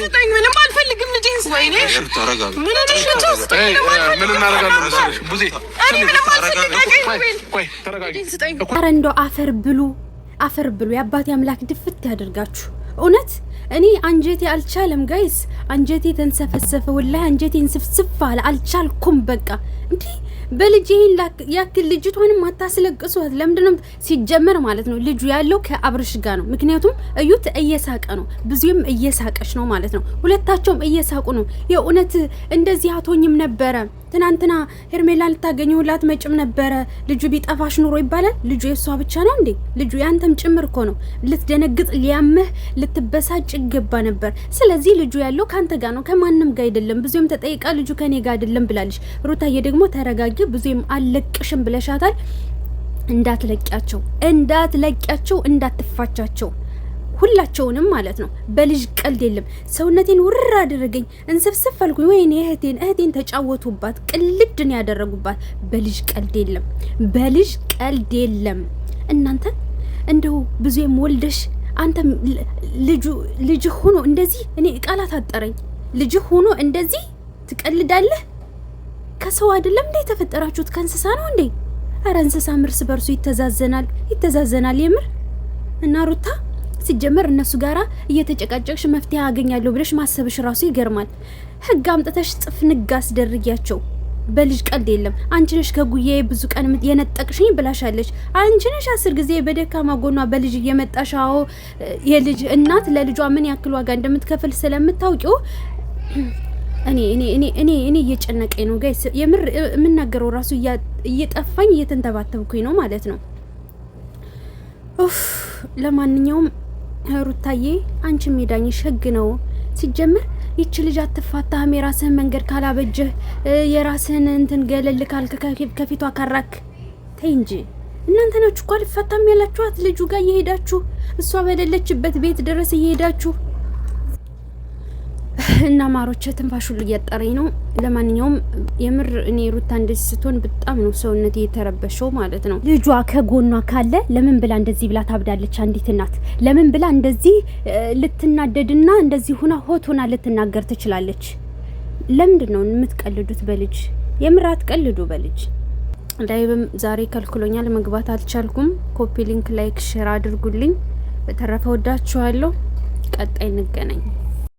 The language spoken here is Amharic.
ስጠኝ። ምንም አልፈልግም። ልጄን ስጠኝ። ምን እናደርጋለን መሰለሽ ቡዜ? ኧረ እንደው አፈር ብሉ። የአባቴ አምላክ ድፍት ያደርጋችሁ። እውነት እኔ አንጀቴ አልቻለም ጋይስ። አንጀቴ ተንሰፈሰፈ። ወላሂ አንጀቴን ስፍስፍ አለ። አልቻልኩም በቃ እንዴ በልጅ ይሄን ያክል ልጅቷንም አታስለቅሷት። ለምንድነው ሲጀመር ማለት ነው ልጁ ያለው ከአብርሽ ጋር ነው። ምክንያቱም እዩት እየሳቀ ነው፣ ብዙም እየሳቀች ነው ማለት ነው። ሁለታቸውም እየሳቁ ነው። የእውነት እንደዚህ አቶኝም ነበረ ትናንትና ሄርሜላን ልታገኘውላት መጭም ነበረ። ልጁ ቢጠፋሽ ኑሮ ይባላል። ልጁ የሷ ብቻ ነው እንዴ? ልጁ ያንተም ጭምር እኮ ነው። ልትደነግጥ ሊያምህ ልትበሳጭ ይገባ ነበር። ስለዚህ ልጁ ያለው ካንተ ጋር ነው፣ ከማንም ጋር አይደለም። ብዙም ተጠይቃ ልጁ ከኔ ጋር አይደለም ብላለች። ሩታዬ ደግሞ ተረጋጊ። ብዙም አልለቅሽም ብለሻታል። እንዳትለቂያቸው፣ እንዳትፋቻቸው ሁላቸውንም ማለት ነው። በልጅ ቀልድ የለም። ሰውነቴን ውርር አደረገኝ፣ እንስፍስፍ አልኩኝ። ወይኔ እህቴን ተጫወቱባት፣ ቅልድን ያደረጉባት። በልጅ ቀልድ የለም። እናንተ እንደው ብዙም ወልደሽ አንተ ልጅ ሆኖ እንደዚህ እኔ ቃላት አጠረኝ። ልጅ ሆኖ እንደዚህ ትቀልዳለህ? ከሰው አይደለም እንዴ ተፈጠራችሁት? ከእንስሳ ነው እንዴ? አረ እንስሳ እርስ በርሱ ይተዛዘናል የምር። እና ሩታ ሲጀመር እነሱ ጋራ እየተጨቃጨቅሽ መፍትሄ አገኛለሁ ብለሽ ማሰብሽ ራሱ ይገርማል። ህግ አምጥተሽ ጥፍንግ አስደርጊያቸው። በልጅ ቀልድ የለም። አንቺ ነሽ ከጉያዬ ብዙ ቀን የነጠቅሽኝ ብላሻለች። አንቺ ነሽ 10 ጊዜ በደካማ ጎኗ በልጅ እየመጣሻው የልጅ እናት ለልጇ ምን ያክል ዋጋ እንደምትከፍል ስለምታውቂው እኔ እየጨነቀኝ ነው ጋይስ። የምር የምናገረው ራሱ እየጠፋኝ እየተንተባተብኩኝ ነው ማለት ነው። ለማንኛውም ሩታዬ አንቺ ሜዳኝሽ ህግ ነው። ሲጀምር ይች ልጅ አትፋታህም። የራስህን መንገድ ካላበጀህ የራስህን እንትን ገለል ካልክ ከፊቷ ካራክ ተይ እንጂ። እናንተ ናችሁ እኮ አልፋታም ያላችኋት ልጁ ጋር እየሄዳችሁ እሷ በሌለችበት ቤት ድረስ እየሄዳችሁ እና ማሮቼ ትንፋሹ እያጠረኝ ነው። ለማንኛውም የምር እኔ ሩታ እንደዚህ ስትሆን በጣም ነው ሰውነቴ የተረበሸው ማለት ነው። ልጇ ከጎኗ ካለ ለምን ብላ እንደዚህ ብላ ታብዳለች? አንዲት እናት ለምን ብላ እንደዚህ ልትናደድና እንደዚህ ሆና ልትናገር ትችላለች? ለምንድን ነው የምትቀልዱት በልጅ? የምር አትቀልዱ በልጅ። ላይቭም ዛሬ ከልክሎኛል፣ መግባት አልቻልኩም። ኮፒ ሊንክ፣ ላይክ፣ ሼር አድርጉልኝ። በተረፈ ወዳችኋለሁ። ቀጣይ እንገናኝ።